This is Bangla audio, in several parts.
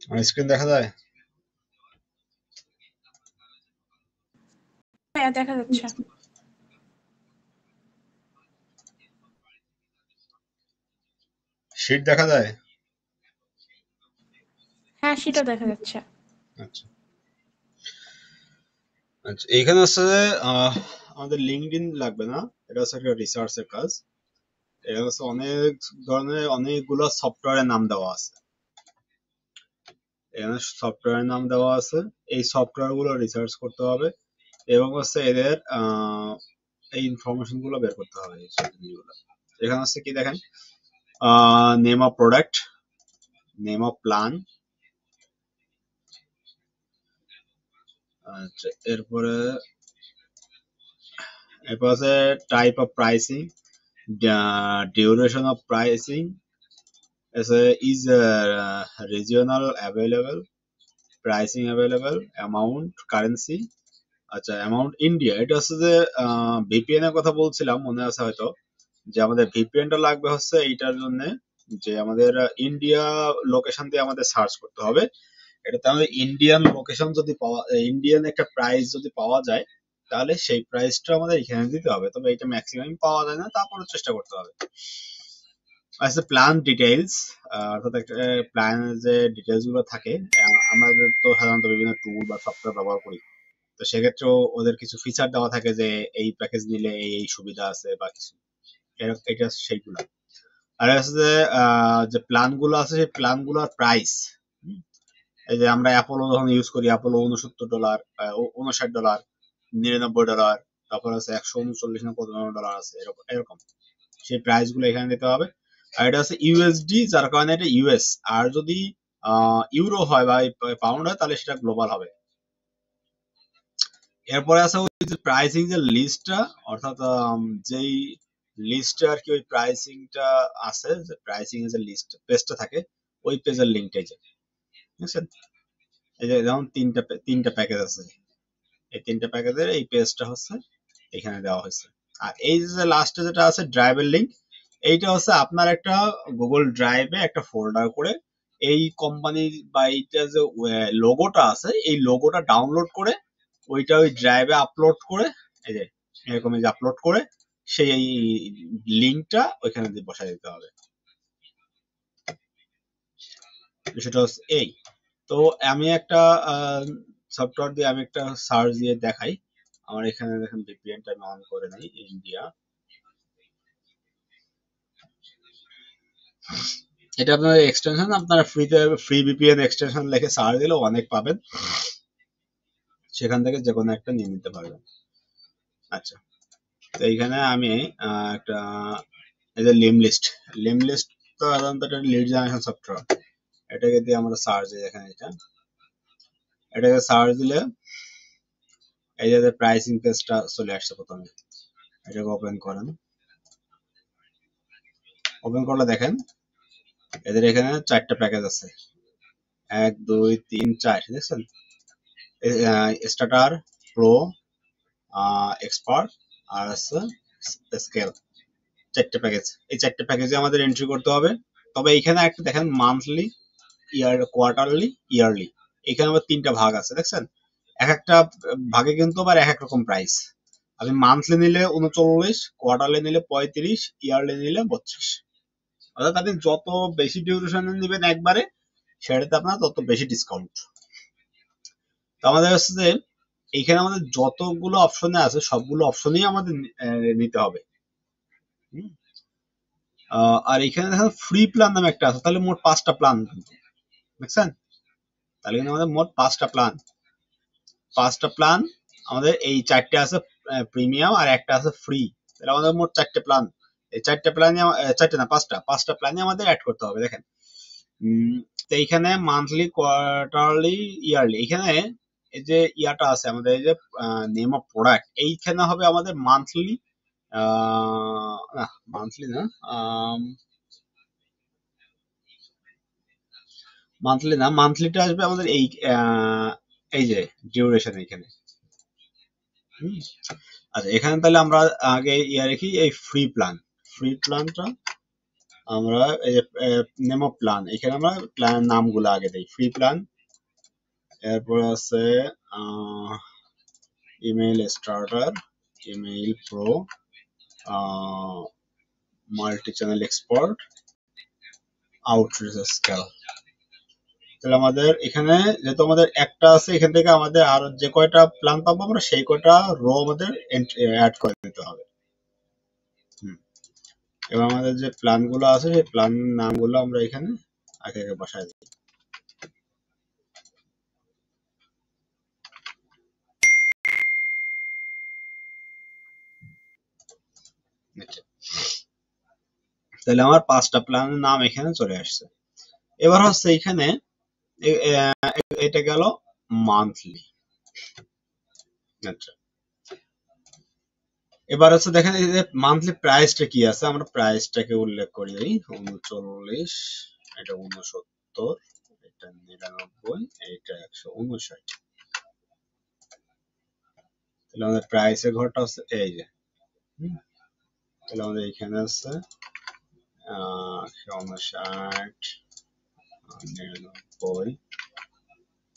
আমার স্ক্রিন দেখা যায়? হ্যাঁ দেখা যাচ্ছে। শীট দেখা যায়? হ্যাঁ সেটা দেখা যাচ্ছে। আচ্ছা আচ্ছা, এইখানে হচ্ছে যে আমাদের লিঙ্কডইন লাগবে না, এটা হচ্ছে একটা রিসার্চের কাজ। এটা হচ্ছে অনেক ধরনের অনেকগুলো সফটওয়্যারের নাম দেওয়া আছে। এখানে সফটওয়্যারের নাম দেওয়া আছে, এই সফটওয়্যার গুলো রিসার্চ করতে হবে এবং হচ্ছে এদের এই ইনফরমেশন গুলো বের করতে হবে। এখানে হচ্ছে কি দেখেন, name of product, name of plan, আচ্ছা এরপরে এরপর আছে type of pricing, duration of pricing, is regional available, pricing available, amount, currency। আচ্ছা অ্যামাউন্ট ইন্ডিয়া, এটা হচ্ছে যে ভিপিএন এর কথা বলছিলাম, মনে আছে হয়তো, যে আমাদের ভিপিএন টা লাগবে হচ্ছে এইটার জন্য, যে আমাদের ইন্ডিয়া লোকেশন দিয়ে আমাদের সার্চ করতে হবে। এটাতে আমাদের ইন্ডিয়ান লোকেশন যদি পাওয়া, ইন্ডিয়ান একটা প্রাইস যদি পাওয়া যায়, তাহলে সেই প্রাইসটা আমাদের এখানে দিতে হবে। তবে এটা ম্যাক্সিমাম পাওয়া যায় না, তারপরে চেষ্টা করতে হবে। আচ্ছা প্ল্যান ডিটেইলস, অর্থাৎ একটা প্ল্যানের যে ডিটেইলস গুলো থাকে, আমাদের তো সাধারণত বিভিন্ন টুল বা সফটওয়্যার ব্যবহার করি, তো সেক্ষেত্রেও ওদের কিছু ফিচার দেওয়া থাকে যে এই প্যাকেজ নিলে এই এই সুবিধা আছে বা কিছু, এটা সেইগুলা। আর হচ্ছে যে যে প্ল্যান গুলো আছে সেই প্ল্যান গুলোর প্রাইস, এই যে আমরা অ্যাপোলো যখন ইউজ করি, অ্যাপোলো $69, $59, $99, তারপর আছে 139 না কত ডলার আছে, এরকম এরকম সেই প্রাইস গুলো এখানে দিতে হবে। আর এটা হচ্ছে ইউএসডি, যার কারণে এটা ইউএস। আর যদি ইউরো হয় বা পাউন্ড হয়, তাহলে সেটা গ্লোবাল হবে। এরপরে আছে ওই যে প্রাইসিং যে লিস্টটা, অর্থাৎ যেই লিস্টে আর কি ওই প্রাইসিংটা আছে, যে প্রাইসিং এর যে লিস্ট পেজটা থাকে, ওই পেজের লিঙ্কটাই যে, বুঝছেন? এই যে যেমন তিনটা প্যাকেজ আছে, এই তিনটা প্যাকেজের এই পেজটা হচ্ছে এখানে দেওয়া হয়েছে। আর এই যে লাস্টে যেটা আছে ড্রাইভের লিঙ্ক, এইটা হচ্ছে আপনার একটা গুগল ড্রাইভে একটা ফোল্ডার করে এই কোম্পানির বা এইটা যে লোগোটা আছে, এই লোগোটা ডাউনলোড করে ওইটা ওই ড্রাইভে আপলোড করে, এই যে এরকম এই যে আপলোড করে সেই লিঙ্কটা ওইখানে দিয়ে বসাই দিতে হবে। সেটা হচ্ছে এই। তো আমি একটা সফটওয়্যার দিয়ে আমি একটা সার্চ দিয়ে দেখাই। আমার এখানে দেখেন ভিপিএনটা আমি অন করে নেই, ইন্ডিয়া। এটা আপনার এক্সটেনশন, আপনারা ফ্রিতে ফ্রি ভিপিএন এক্সটেনশন লিখে সার্চ দিলে অনেক পাবেন, সেখান থেকে যে কোনো একটা নিয়ে নিতে পারবেন। আচ্ছা, তো এইখানে আমি একটা এই যে লিম লিস্ট তো সাধারণত একটা লিড জেনারেশন সফটওয়্যার, এটাকে দিয়ে আমরা সার্চ দিই, এখানে এটাকে সার্চ দিলে এই যে প্রাইসিং পেজটা চলে আসছে প্রথমে। এটাকে ওপেন করেন, ওপেন করলে দেখেন এদের এখানে 4টা প্যাকেজ আছে, 1 2 3 4, দেখছেন? স্টার্টার, প্রো, এক্সপার্ট আর আছে স্কেল, 4টে প্যাকেজ। এই 4টে প্যাকেজে আমাদের এন্ট্রি করতে হবে। তবে এখানে একটা দেখেন মান্থলি, কোয়ার্টারলি, ইয়ারলি, এখানে আবার 3টা ভাগ আছে, দেখছেন? এক একটা ভাগে কিন্তু আবার এক এক রকম প্রাইস। আপনি মান্থলি নিলে 39, কোয়ার্টারলি নিলে 35, ইয়ারলি নিলে 32। অর্থাৎ আপনি যত বেশি ডিউরেশনে নেবেন একবারে, সেটাতে আপনার তত বেশি ডিসকাউন্ট। তো আমাদের হচ্ছে যে এইখানে আমাদের যতগুলো অপশনে আছে সবগুলো অপশনই আমাদের নিতে হবে। আর এখানে দেখেন ফ্রি প্ল্যান নামে একটা আছে, তাহলে মোট 5টা প্ল্যান, দেখছেন? তাহলে কিন্তু আমাদের মোট 5টা প্ল্যান আমাদের, এই 4টে আছে প্রিমিয়াম আর একটা আছে ফ্রি, তাহলে আমাদের মোট 4টে প্ল্যান। এই 4টে প্ল্যানে 4টে না 5টা প্ল্যানে আমাদের অ্যাড করতে হবে। দেখেন তো এইখানে মান্থলি, কোয়ার্টারলি, ইয়ারলি, এখানে এই যে ইয়াটা আছে আমাদের, এই যে নেম অফ প্রোডাক্ট, এইখানে হবে আমাদের মান্থলি, না মান্থলি না, মান্থলিটা আসবে আমাদের এই যে ডিউরেশন এখানে। আচ্ছা এখানে তাহলে আমরা আগে ইয়া রেখি এই ফ্রি প্ল্যানটা, আমরা এই যে নেম অফ প্ল্যান, এখানে আমরা প্ল্যান নামগুলো আগে দেই। ফ্রি প্ল্যান, এরপর আছে email starter, email pro, multi channel export, outreach scale. তাহলে আমাদের এখানে যেহেতু আমাদের একটা আছে, এখান থেকে আমাদের আর যে কয়টা প্ল্যান পাবো আমরা সেই কয়টা রো আমাদের অ্যাড করে দিতে হবে। এবার আমাদের যে প্ল্যান গুলো আছে সেই প্ল্যান নামগুলো আমরা এখানে আগে আগে বসাই দিই। তাহলে আমার 5টা প্ল্যানের নাম এখানে চলে আসছে। এবার হচ্ছে এখানে এটা গেল মান্থলি। আচ্ছা, এবার হচ্ছে দেখেন এই যে মান্থলি প্রাইসটা কি আছে, আমরা প্রাইসটাকে উল্লেখ করি। 39, এটা 69, এটা 99, এটা 159। তাহলে আমাদের প্রাইসের ঘরটা হচ্ছে এই যে, তাহলে আমাদের এখানে আছে 59,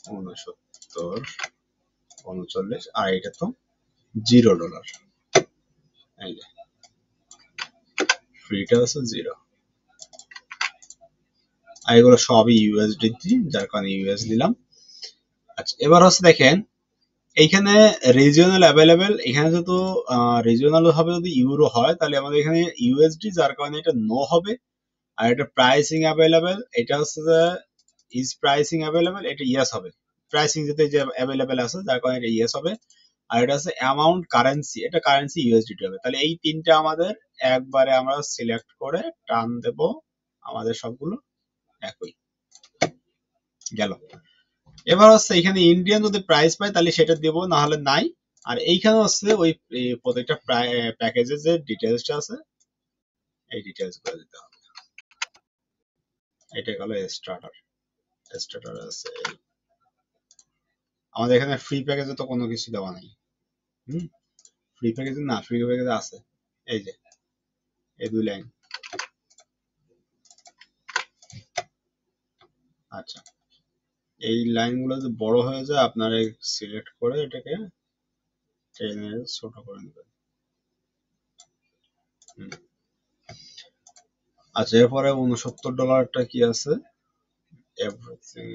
99, 69, 39, আর এটা তো $0। এই যে ফ্রিটা হচ্ছে 0, আর এগুলো সবই ইউএসডি, যার কারণে ইউএস দিলাম। আচ্ছা, এবার হচ্ছে দেখেন এইখানে রিজিওনাল অ্যাভেলেবেল, এখানে যেহেতু রিজিওনাল ভাবে যদি ইউরো হয় তাহলে আমাদের এখানে ইউএসডি, যার কারণে এটা নো হবে। আর এটা প্রাইসিং অ্যাভেলেবেল, এটা হচ্ছে যে ইজ প্রাইসিং অ্যাভেলেবেল, এটা ইয়েস হবে। প্রাইসিং যেতে যে অ্যাভেলেবেল আছে যার কারণে এটা ইয়েস হবে। আর এটা হচ্ছে অ্যামাউন্ট কারেন্সি, এটা কারেন্সি ইউএসডিটি হবে। তাহলে এই তিনটা আমাদের একবারে আমরা সিলেক্ট করে টান দেব, আমাদের সবগুলো একই গেল। এবার হচ্ছে এখানে ইন্ডিয়ান যদি প্রাইস পাই তাহলে সেটা দেব, না হলে নাই। আর এইখানে হচ্ছে ওই প্রত্যেকটা প্যাকেজের যে ডিটেলসটা আছে এই ডিটেলস করে দিতে হবে। এটা গেল স্টার্টার। স্টার্টার আছে আমাদের এখানে ফ্রি প্যাকেজে তো কোনো কিছু দেওয়া নাই। ফ্রি প্যাকেজে না, ফ্রি প্যাকেজে আছে এই যে এই 2 লাইন। আচ্ছা, এই লাইনগুলো যদি বড় হয়ে যায় আপনারা সিলেক্ট করে এটাকে টেনে ছোট করে নেবেন। আচ্ছা, এরপরে $69টা কি আছে, এভরিথিং।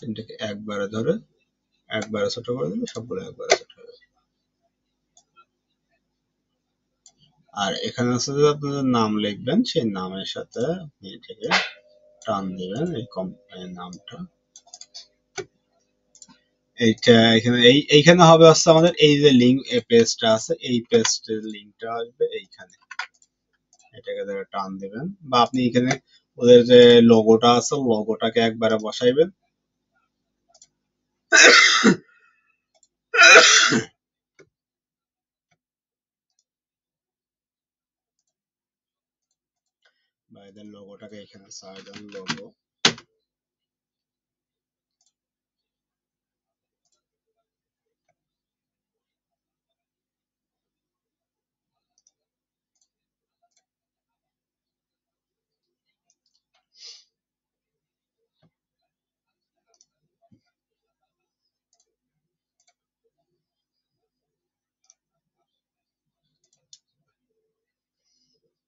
তিনটাকে একবারে ধরে একবারে ছোট করে দিলে সবগুলো একবারে ছোট হবে। আর এখানে আছে যে আপনাদের নাম লিখবেন, সেই নামের সাথে আপনি এটাকে টান দিবেন, এই কোম্পানির নামটা। এইটা এখানে এইখানে হবে হচ্ছে আমাদের এই যে লিংক পেজটা আছে, এই পেজের লিংকটা আসবে এইখানে। এটাকে ধরে টান দিবেন, বা আপনি এখানে ওদের যে লোগোটা আছে লোগোটাকে একবারে বসাইবেন। বা এদের লোগোটাকে এখানে সার্জন লোগো,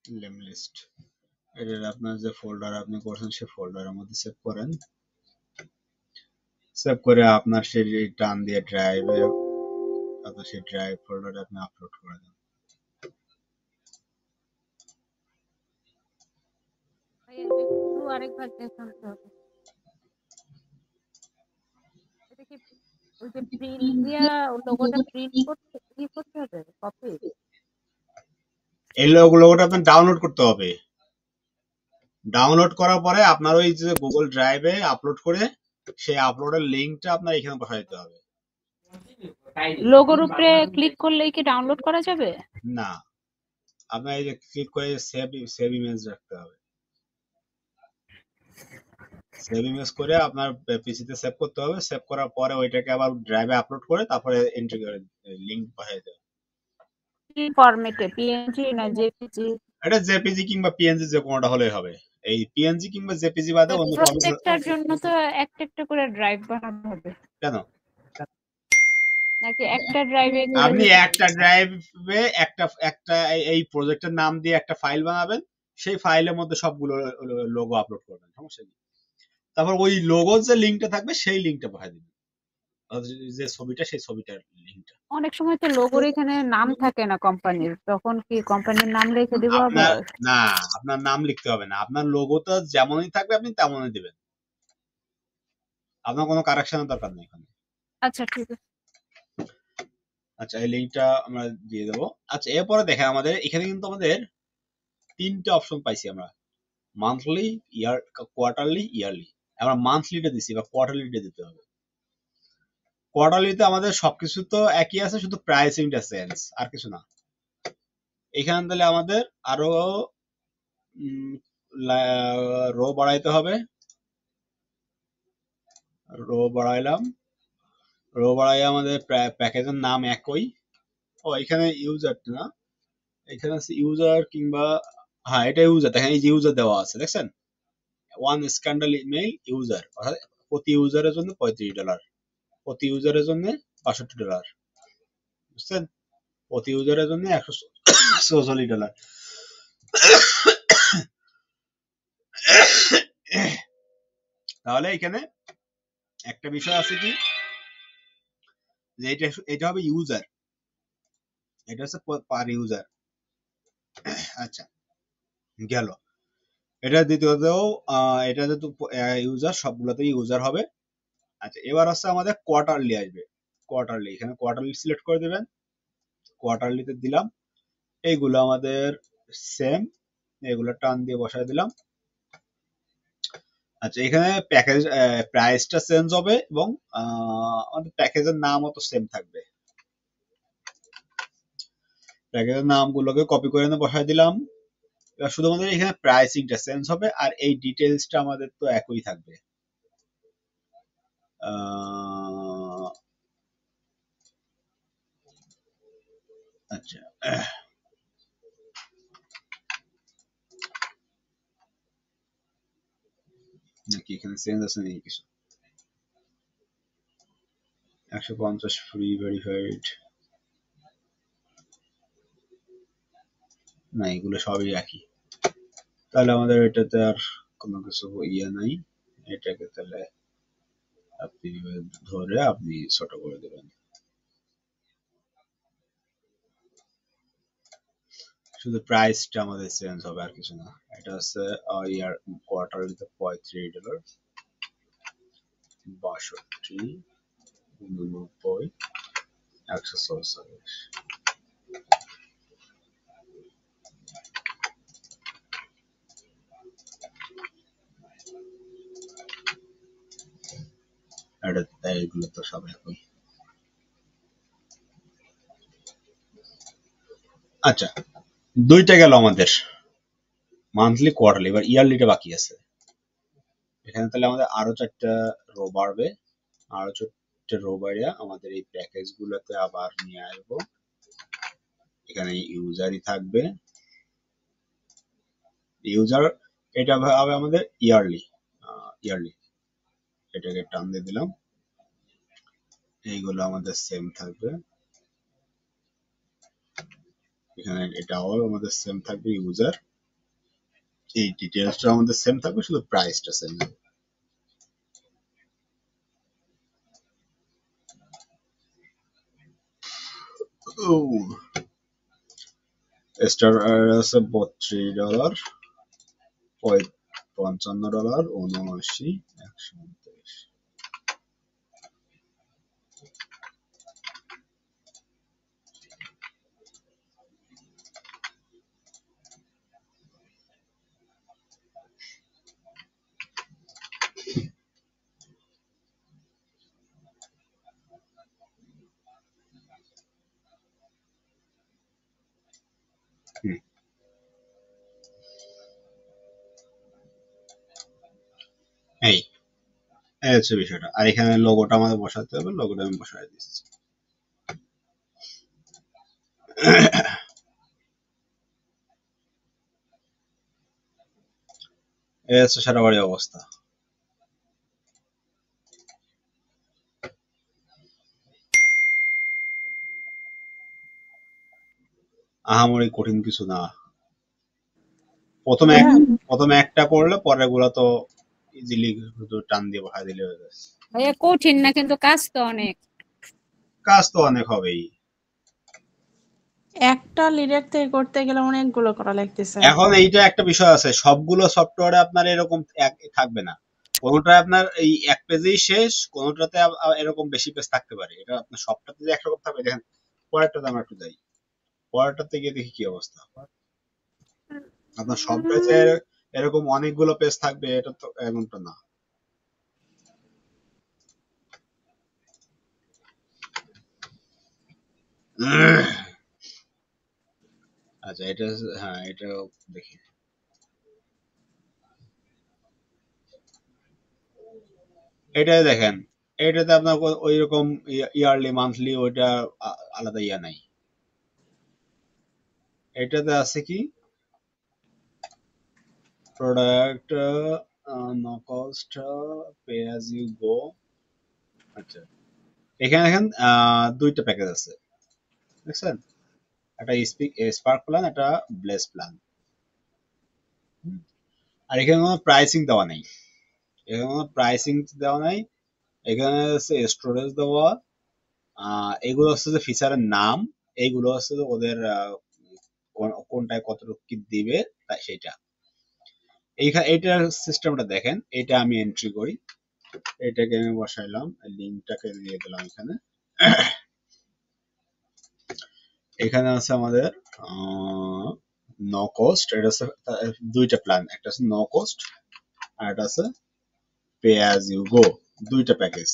নেম লিস্ট, এটার আপনার যে ফোল্ডার আপনি করছেন সেই ফোল্ডারের মধ্যে সেভ করেন। সেভ করে আপনার সেই টান দিয়ে ড্রাইভে, আপনার সেই ড্রাইভ ফোল্ডারে আপনি আপলোড করে দেন। আরেকবার দেখাতে হবে। এটা কি ওই যে প্রিন্ট দিয়া লোগোটা প্রিন্ট করতে কি করতে হবে? কপি? এই লোগোটা আপনার ডাউনলোড করতে হবে। ডাউনলোড করার পরে আপনার ওই যে গুগল ড্রাইভে আপলোড করে সেই আপলোডের লিঙ্কটা আপনার এখানে বসাই দিতে হবে। লোগোর উপরে ক্লিক করলেই কি ডাউনলোড করা যাবে? না, আপনার এই যে ক্লিক করে সেভ ইমেজ রাখতে হবে। সেভ ইমেজ করে আপনার পিসিতে সেভ করতে হবে। সেভ করার পরে ওইটাকে আবার ড্রাইভে আপলোড করে তারপরে এন্ট্রি করে লিংক পাঠিয়ে দিতে হবে। কি ফরম্যাটে, পিএনজি না জেপিজি? এটা জেপিজি কিংবা পিএনজি যে কোনোটা হলেই হবে। এই পিএনজি কিংবা জেপিজি বাদে অন্য ফরম্যাট প্রত্যেকটার জন্য তো একটা একটা করে ড্রাইভ বানাতে হবে কেন? নাকি একটা ড্রাইভে আপনি একটা ড্রাইভে একটা একটা এই প্রজেক্টের নাম দিয়ে একটা ফাইল বানাবেন, সেই ফাইলের মধ্যে সবগুলো লোগো আপলোড করবেন, সমস্যা কি? তারপর ওই লোগোর যে লিঙ্কটা থাকবে সেই লিঙ্কটা পাঠিয়ে দিবেন, যে ছবিটা সেই ছবিটার লিঙ্কটা। অনেক সময় তো লোগোর এখানে নাম থাকে না কোম্পানির, তখন কি কোম্পানির নাম লিখে দিব আপনার আবার? না, আপনার নাম লিখতে হবে না, আপনার লোগোটা যেমনই থাকবে আপনি তেমনই দিবেন, আপনার কোনো কারেকশনের দরকার নেই এখানে। আচ্ছা ঠিক আছে। আচ্ছা, এই লিঙ্কটা আমরা দিয়ে দেবো। আচ্ছা, এরপরে দেখেন আমাদের এখানে কিন্তু আমাদের তিনটা অপশন পাইছি আমরা, মান্থলি, কোয়ার্টারলি, ইয়ারলি। আমরা মান্থলিটা দিছি বা কোয়ার্টারলিটা দিতে হবে। কোয়ার্টারলিতে আমাদের সবকিছু তো একই আছে, শুধু প্রাইসিংটা চেঞ্জ, আর কিছু না। এখানে তাহলে আমাদের আরো রো বাড়াইতে হবে। রো বাড়াইলাম, রো বাড়াই আমাদের প্যাকেজের নাম একই। ও এখানে ইউজার না, এখানে আছে ইউজার কিংবা, হ্যাঁ এটা ইউজার, দেখেন এই যে ইউজার দেওয়া আছে দেখছেন, ওয়ান স্ক্যান্ডাল ইমেইল ইউজার, অর্থাৎ প্রতি ইউজারের জন্য $35, প্রতি ইউজারের জন্য $62, বুঝছেন? প্রতি ইউজারের জন্য $144। তাহলে এখানে একটা বিষয় আছে কি, যে এটা হবে ইউজার, এটা হচ্ছে পার ইউজার। আচ্ছা, গেল এটা। দ্বিতীয়তেও এটা যেহেতু ইউজার, সবগুলোতেই ইউজার হবে। আচ্ছা, এবার হচ্ছে আমাদের কোয়ার্টারলি আসবে। কোয়ার্টারলি, এখানে কোয়ার্টারলি সিলেক্ট করে দেবেন, কোয়ার্টারলিতে দিলাম। এইগুলো আমাদের সেম, এগুলো টান দিয়ে বসায় দিলাম। আচ্ছা, এখানে প্যাকেজ প্রাইসটা চেঞ্জ হবে এবং আমাদের প্যাকেজের নামও তো সেম থাকবে। প্যাকেজের নামগুলোকে কপি করে এনে বসায় দিলাম। এবার শুধু আমাদের এখানে প্রাইসিংটা চেঞ্জ হবে, আর এই ডিটেলসটা আমাদের তো একই থাকবে। আচ্ছা, নাকি এখানে চেঞ্জ আছে নাকি কিছু? 150 ফ্রি ভেরিফাইড, না এগুলো সবই একই। তাহলে আমাদের এটাতে আর কোনো কিছু ইয়ে নাই, এটাকে তাহলে আপনি ধরে আপনি ছোট করে দেবেন। শুধু প্রাইসটা আমাদের চেঞ্জ হবে, আর কিছু না। এটা হচ্ছে ইয়ার কোয়ার্টারলিতে $35, 62, 89, 144। এটা এইগুলো তো সব একই। আচ্ছা, দুইটা গেল আমাদের, মান্থলি, কোয়ার্টারলি। এবার ইয়ারলিটা বাকি আছে। এখানে তাহলে আমাদের আরো 4টা রো বাড়বে, আরো 4টে রো বাইরে আমাদের এই প্যাকেজ গুলোতে আবার নিয়ে আসবো। এখানে ইউজারই থাকবে, ইউজার, এটা হবে আমাদের ইয়ারলি। ইয়ারলি, এটাকে টান দিয়ে দিলাম। এইগুলো আমাদের সেম থাকবে, এখানে এটাও আমাদের সেম থাকবে ইউজার, এই ডিটেলসটা আমাদের সেম থাকবে, শুধু প্রাইসটা সেম হবে। স্টার আছে $32, $55, 79, 129। এই এই হচ্ছে বিষয়টা। আর এখানে লোগোটা আমাদের বসাতে হবে, লোগোটা আমি বসাই দিচ্ছি। এই হচ্ছে সারা বাড়ি অবস্থা। আহামরি কঠিন কিছু না। প্রথমে ভাইয়া প্রথমে একটা করলে পরের গুলা তো ইজিলি টান দিয়ে বসাই দিলে হয়ে যাচ্ছে। ভাইয়া কঠিন না, কিন্তু কাজ তো অনেক। কাজ তো অনেক হবেই। একটা লিডার থেকে করতে গেলে অনেকগুলো করা লাগতেছে। এখন এইটা একটা বিষয় আছে, সবগুলো সফটওয়্যারে আপনার এরকম এক থাকবে না। কোনোটা আপনার এই এক পেজেই শেষ, কোনোটাতে এরকম বেশি পেজ থাকতে পারে। এটা আপনার সবটাতে যে একরকম থাকবে দেখেন। পরেরটাতে আমরা একটু যাই, পরেরটাতে গিয়ে দেখি কি অবস্থা। আপনার সব পেজে এরকম অনেকগুলো পেজ থাকবে, এটা তো এমনটা না। আচ্ছা এটা, হ্যাঁ এটা দেখি। এটাই দেখেন, এটাতে আপনার ওই রকম ইয়ারলি মান্থলি ওইটা আলাদা ইয়া নাই। এটাতে আছে কি product, no cost, pay as you go. আচ্ছা এখানে দেখেন দুইটা প্যাকেজ আছে, দেখছেন? একটা স্পার্ক প্ল্যান, একটা ব্লেস প্ল্যান। আর এখানে কোনো প্রাইসিং দেওয়া নেই, এখানে কোনো প্রাইসিং দেওয়া নাই। এখানে হচ্ছে স্টোরেজ দেওয়া, এগুলো হচ্ছে যে ফিচারের নাম, এইগুলো হচ্ছে যে ওদের কোনটায় কতটুকু কি দিবে তাই সেটা। এইটার সিস্টেমটা দেখেন, এটা আমি এন্ট্রি করি, এটাকে আমি বসাইলাম, লিঙ্কটাকে দিয়ে দিলাম এখানে। এখানে আছে আমাদের নো কস্ট, এটা হচ্ছে দুইটা প্ল্যান, একটা আছে নো কস্ট আর একটা আছে পে অ্যাজ ইউ গো, দুইটা প্যাকেজ।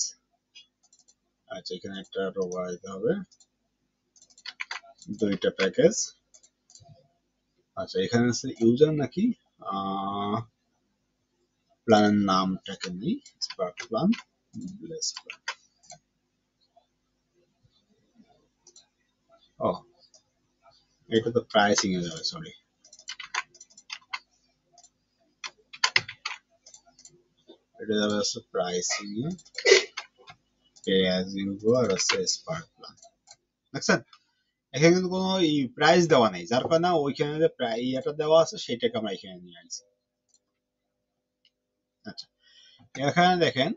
আচ্ছা এখানে একটা রোবা দিতে হবে, দুইটা প্যাকেজ। আচ্ছা এখানে আছে ইউজার নাকি প্ল্যানের নামটাকে নেই, স্পার্ক প্ল্যান, ব্লেস প্ল্যান। ও এটা তো প্রাইসিং এ যাবে, সরি। এটা যাবে হচ্ছে প্রাইসিং এ, পে অ্যাজ ইউ গো আর হচ্ছে স্পার্ক প্ল্যান। দেখছেন এখানে কিন্তু কোনো প্রাইস দেওয়া নেই, যার কারণে ওইখানে যে ইয়েটা দেওয়া আছে সেটাকে আমরা এখানে নিয়ে আসছি। আচ্ছা এখানে দেখেন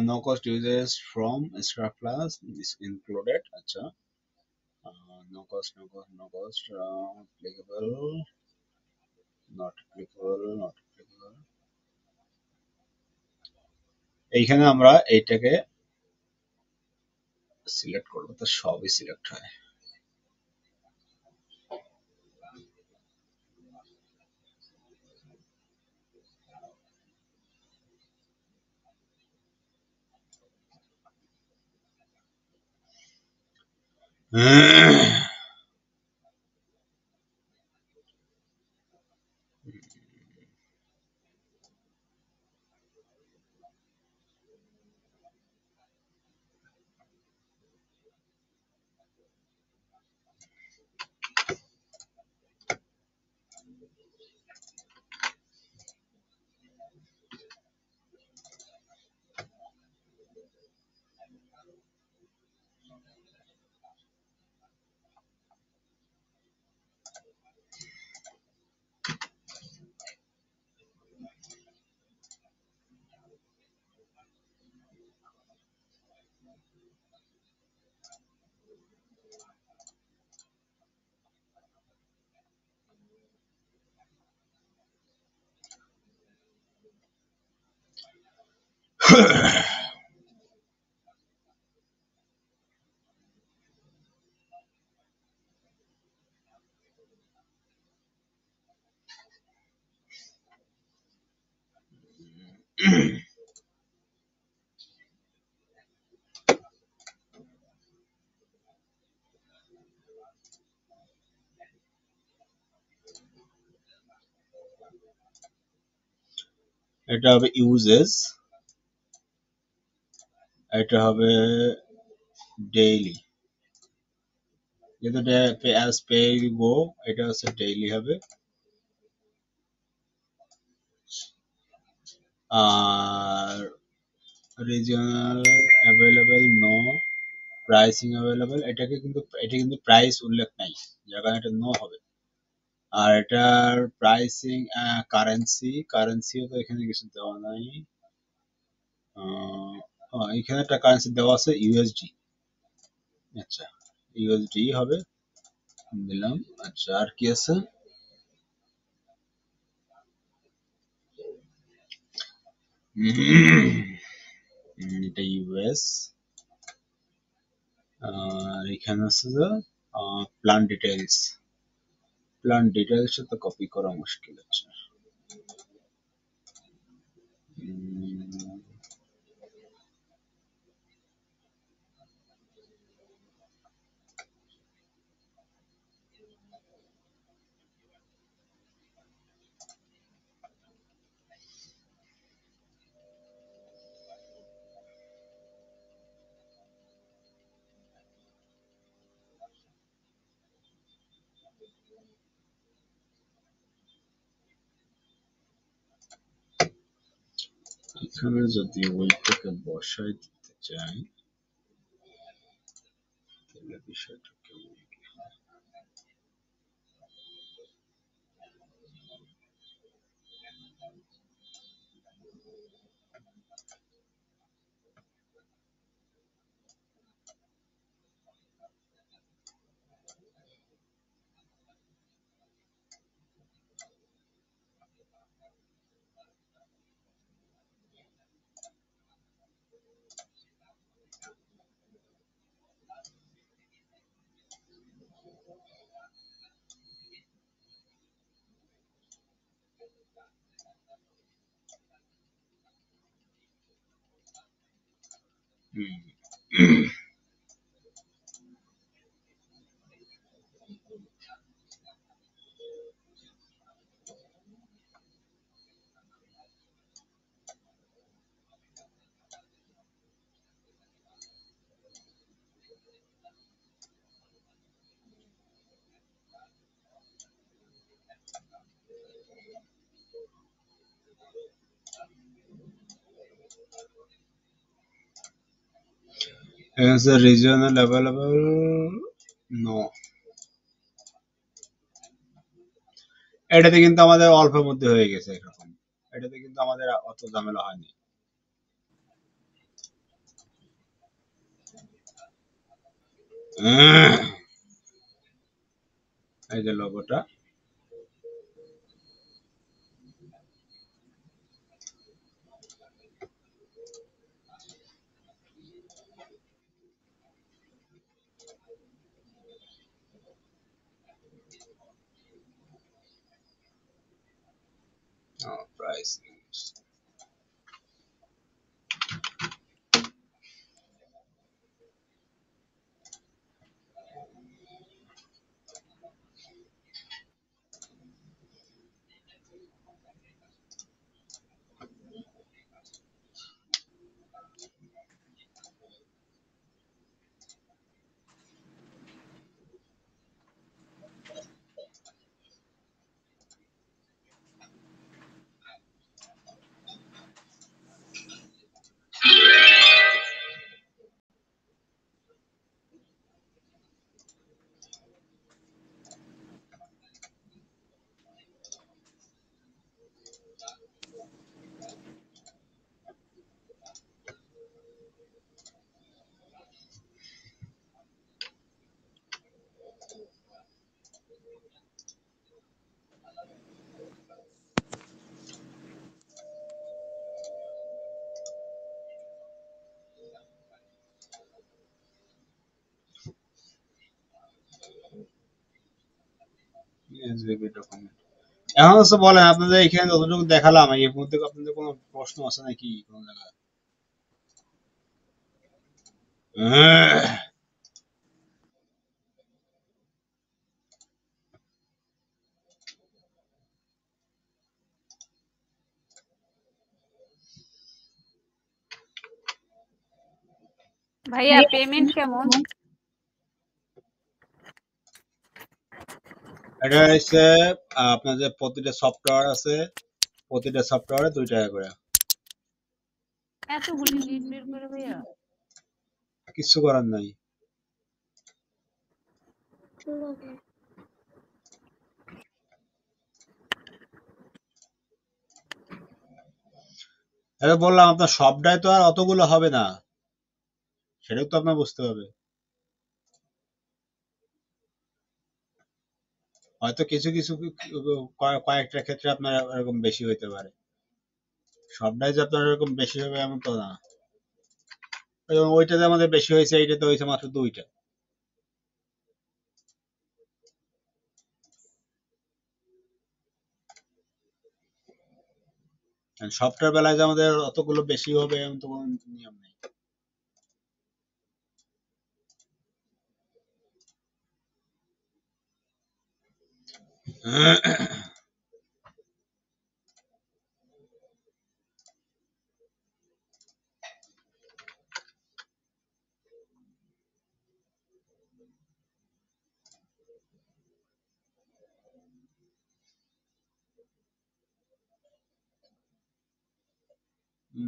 no cost usages from star plus is included. আচ্ছা no cost no cost no cost applicable, not applicable, not applicable. এইখানে আমরা এইটাকে সিলেক্ট করবো, তো সবই সিলেক্ট হয়। এটা হবে ইউজেস, এটা হবে ডেইলি, যেহেতু অ্যাজ পে গো এটা হচ্ছে ডেইলি হবে। আর regional available no, pricing available, এটা কিন্তু প্রাইস উল্লেখ নাই, যার কারণে এটা নো হবে। আর এটার প্রাইসিং কারেন্সিও তো এখানে কিছু দেওয়া নাই। এখানে একটা কারেন্সি দেওয়া আছে ইউএসডি, আচ্ছা ইউএসডি হবে, দিলাম। আচ্ছা আর কি আছে, এটা ইউএস। আর এখানে আছে যে প্ল্যান ডিটেইলস তো কপি করা মুশকিল আছে। এখানে যদি ওইটাকে বসাই দিতে চাই তাহলে বিষয়টা কেমন কি হয়? Is the regional available? No. এটাতে কিন্তু আমাদের অল্পের মধ্যে হয়ে গেছে এরকম, এটাতে কিন্তু আমাদের অত ঝামেলা হয়নি। এই যে লোগোটা, প্রাইস এসবিবি ডকুমেন্ট। এখন হচ্ছে বলেন আপনাদের এখানে যতটুকু দেখালাম এর মধ্যে আপনাদের কোনো প্রশ্ন আছে নাকি কোনো জায়গায়? ভাইয়া পেমেন্ট কেমন? এটা হচ্ছে আপনার যে প্রতিটা সফটওয়্যার আছে, প্রতিটা সফটওয়্যারে 2 টাকা করে। এতগুলি লিড বের করে ভাইয়া? কিছু করার নাই। এটা বললাম আপনার সবটাই তো আর অতগুলো হবে না, সেটাও তো আপনার বুঝতে হবে। হয়তো কিছু কিছু কয়েকটা ক্ষেত্রে আপনার এরকম বেশি হইতে পারে, সবটাই যে আপনার এরকম বেশি হবে এমন তো না। এবং ওইটাতে আমাদের বেশি হয়েছে, এইটাতে হয়েছে মাত্র 2টা। সফটওয়্যার বেলায় যে আমাদের অতগুলো বেশি হবে এমন তো কোনো নিয়ম নেই।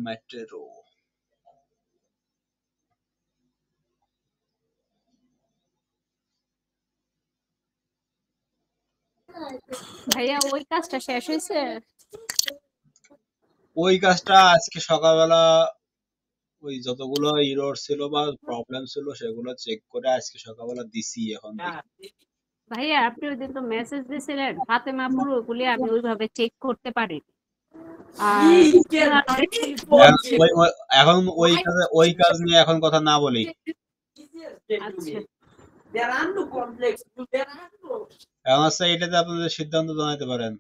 মেট্রো ভাইয়া ওই কাজটা শেষ হয়েছে? ওই কাজটা আজকে সকালবেলা ওই যতগুলো এরর ছিল বা প্রবলেম ছিল সেগুলো চেক করে আজকে সকালবেলা দিছি, এখন দেখি। ভাইয়া আপনি ওই দিন তো মেসেজ দিয়েছিলেন ফাতেমা পুরোগুলি আমি ওইভাবে চেক করতে পারি। আর এখন ওই কাজ নিয়ে এখন কথা না বলি। আচ্ছা এখন হচ্ছে এটাতে আপনাদের সিদ্ধান্ত জানাতে পারেন।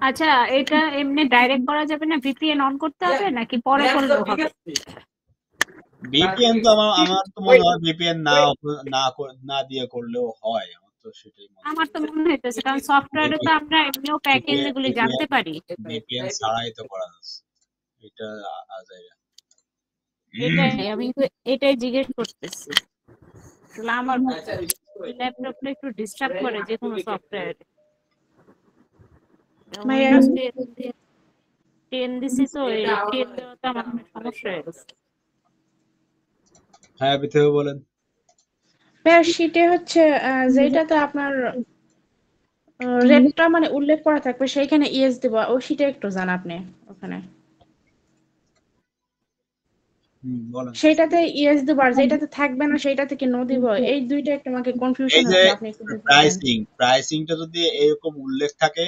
আচ্ছা, এটা এমনি ডাইরেক্ট করা যাবে না? ভিপিএন অন করতে হবে নাকি পরে করলেও হবে? ভিপিএন তো আমার তো মনে হয় ভিপিএন না দিয়ে করলেও হয়, আমার তো সেটাই মনে হয়। আমার তো মনে হইতেছে, কারণ সফটওয়্যারে তো আমরা এমনিও প্যাকেজ এগুলি জানতে পারি। ভিপিএন ছাড়াই তো করা যাচ্ছে, এটা আজাইরা। এটাই আমি তো এটাই জিজ্ঞেস করতেছি। আসলে আমার ল্যাপটপটা একটু ডিস্টার্ব করে যে কোনো সফটওয়্যারে। ভাইয়া উইন্ডোজ 10 দিছি তো এই 10 দেওয়াতে আমার অনেক সমস্যা হয়ে গেছে। হ্যাঁ বিথেও বলেন। ভাইয়া শীটে হচ্ছে যেটাতে আপনার রেটটা মানে উল্লেখ করা থাকবে সেইখানে ইয়েস দিব, ওই শীটে একটু জান আপনি ওখানে বলেন। সেইটাতে ইয়েস দিব, আর যেটাতে থাকবে না সেইটাতে কি নো দিব। এই দুইটা একটু আমাকে কনফিউশন এই যে হচ্ছে, আপনি একটু বুঝিয়ে দেন। প্রাইসিংটা যদি এরকম উল্লেখ থাকে,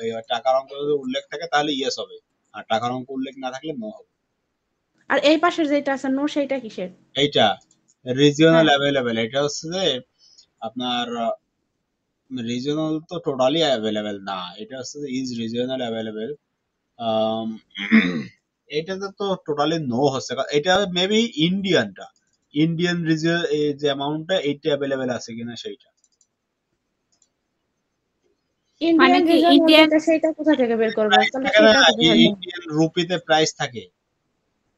এই টাকার অঙ্ক যদি উল্লেখ থাকে তাহলে ইয়েস হবে, আর টাকার অঙ্ক উল্লেখ না থাকলে নো হবে। আর এই পাশের যেটা আছে নো, সেইটা কিসের? এইটা রিজিওনাল হ্যাঁ, অ্যাভেলেবেল, এটা হচ্ছে যে আপনার রিজিওনাল তো টোটালি অ্যাভেলেবেল না, এটা হচ্ছে যে ইজ রিজিওনাল অ্যাভেলেবেল। এটাতে তো টোটালি নো হচ্ছে, এটা মেবি ইন্ডিয়ান রিজিয়ন যে অ্যামাউন্টটা এইটা অ্যাভেলেবেল আছে কিনা সেইটা। মানে ইন্ডিয়ান কি রিজনাল ইন্ডিয়ান? যেটা সেটা কোথা থেকে বের করবো, প্রাইস তাহলে থাকে না, সেটা তো দেখা যায়। ইন্ডিয়ান রুপিতে প্রাইস থাকে,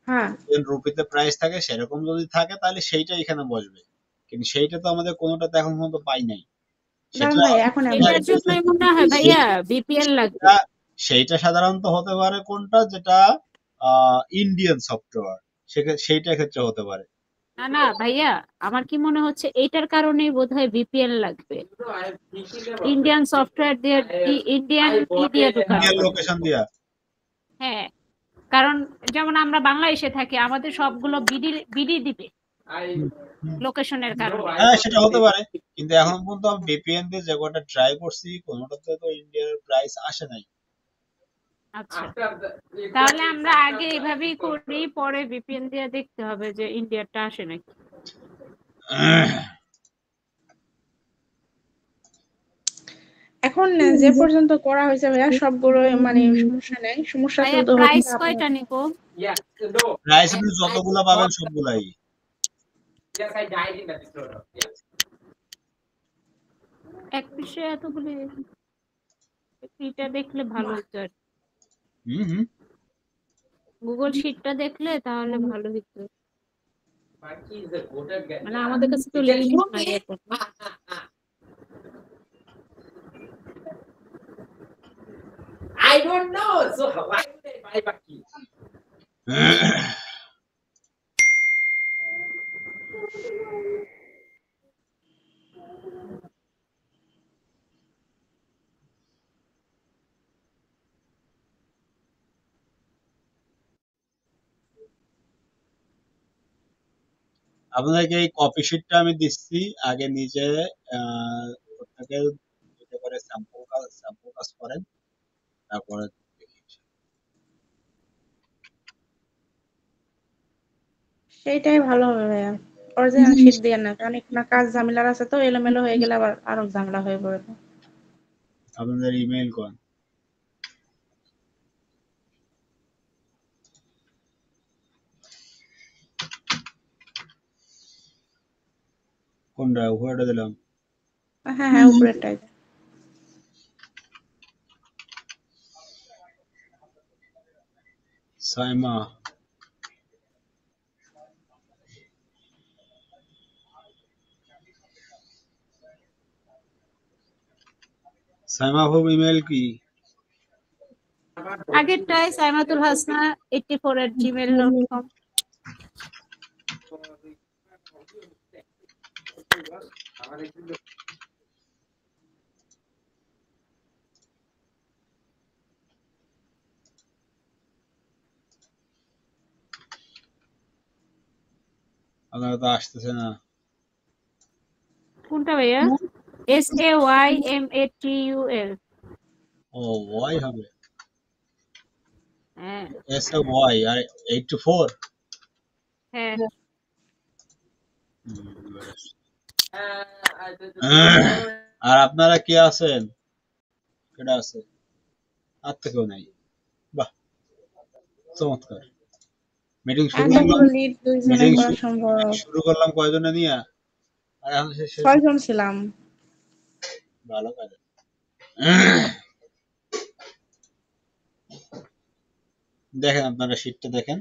হ্যাঁ, ইন্ডিয়ান রুপিতে প্রাইস থাকে, সেরকম যদি থাকে তাহলে সেইটা এখানে বসবে, কিন্তু সেইটা তো আমাদের কোনোটাতে এখন পর্যন্ত পাই নাই। দাঁড়ান সেটা ভাই এখন আমি সেটার জন্যই মনে হয় ভাইয়া ভিপিএন লাগবে। সেইটা সেইটা সাধারণত হতে পারে কোনটা, যেটা ইন্ডিয়ান সফটওয়্যার, সেইটা ক্ষেত্রে হতে পারে। না না ভাইয়া, আমার কি মনে হচ্ছে এইটার কারণেই বোধহয় ভিপিএন লাগবে। ইন্ডিয়ান সফটওয়্যার দিয়ে ইন্ডিয়ান দিয়ে ঢোকানো। ইন্ডিয়ান লোকেশন দিয়া। হ্যাঁ, কারণ যেমন আমরা বাংলাদেশে থাকি, আমাদের সবগুলো বিডি বিডি দিবে হুম, হুম। লোকেশনের কারণে। হ্যাঁ সেটা হতে পারে, কিন্তু এখন পর্যন্ত আমি ভিপিএন দিয়ে যে কটা ট্রাই করছি কোনোটাতে তো ইন্ডিয়ার প্রাইস আসে নাই। আচ্ছা, তাহলে আমরা আগে এভাবেই করি, পরে ভিপিএন দিয়ে দেখতে হবে যে ইন্ডিয়ারটা আসে নাকি। এখন যে পর্যন্ত করা হয়েছে ভাইয়া সবগুলো মানে সমস্যা নেই, সমস্যা ভাইয়া শুধু হচ্ছে প্রাইস আপনার কয়টা নিবো? প্রাইস আপনি যতগুলা পাবেন সবগুলাই। এক পিসে এতগুলি, এটা দেখলে ভালো হতো আর হুম হুম। গুগল শিটটা দেখলে তাহলে ভালো হতো। মানে আমাদের কাছে তো লিমিট নাই এখন। আপনাদেরকে এই কপি শিটটা আমি দিচ্ছি, আগে নিজে ওটাকে দুটো করে স্যাম্পল কাজ করেন, তারপরে দেখি। সেইটাই ভালো হবে ভাইয়া, অরিজিনাল শীট দিয়ে না, কারণ না কাজ ঝামেলার আছে তো, এলোমেলো হয়ে গেলে আবার আরো ঝামেলা হয়ে পড়বে। আপনাদের ইমেল কোন? কোনটা উপরেটা দিলাম? হ্যাঁ হ্যাঁ, উপরেরটাই। সাইমা সাইমা হোম ইমেল কি? আগেরটাই সাইমাতুল হাসনা 84@gmail.com। আপনারা তো আসতেছে না। কোনটা ভাইয়া? SAYMATUL। ও ওয়াই হবে, হ্যাঁ এস এ ওয়াই আর 84। হ্যাঁ। আর আপনারা কে আছেন? কেডা আছে? আর তো কেউ নাই। বাহ, চমৎকার। মিটিং শুরু করলাম, এতগুলো লিড দুইজনে মিটিং করা সম্ভব? শুরু করলাম কয়জনে নিয়ে, আর এখন শেষ 6 জন ছিলাম। ভালো কাজ। দেখেন আপনারা শীটটা দেখেন।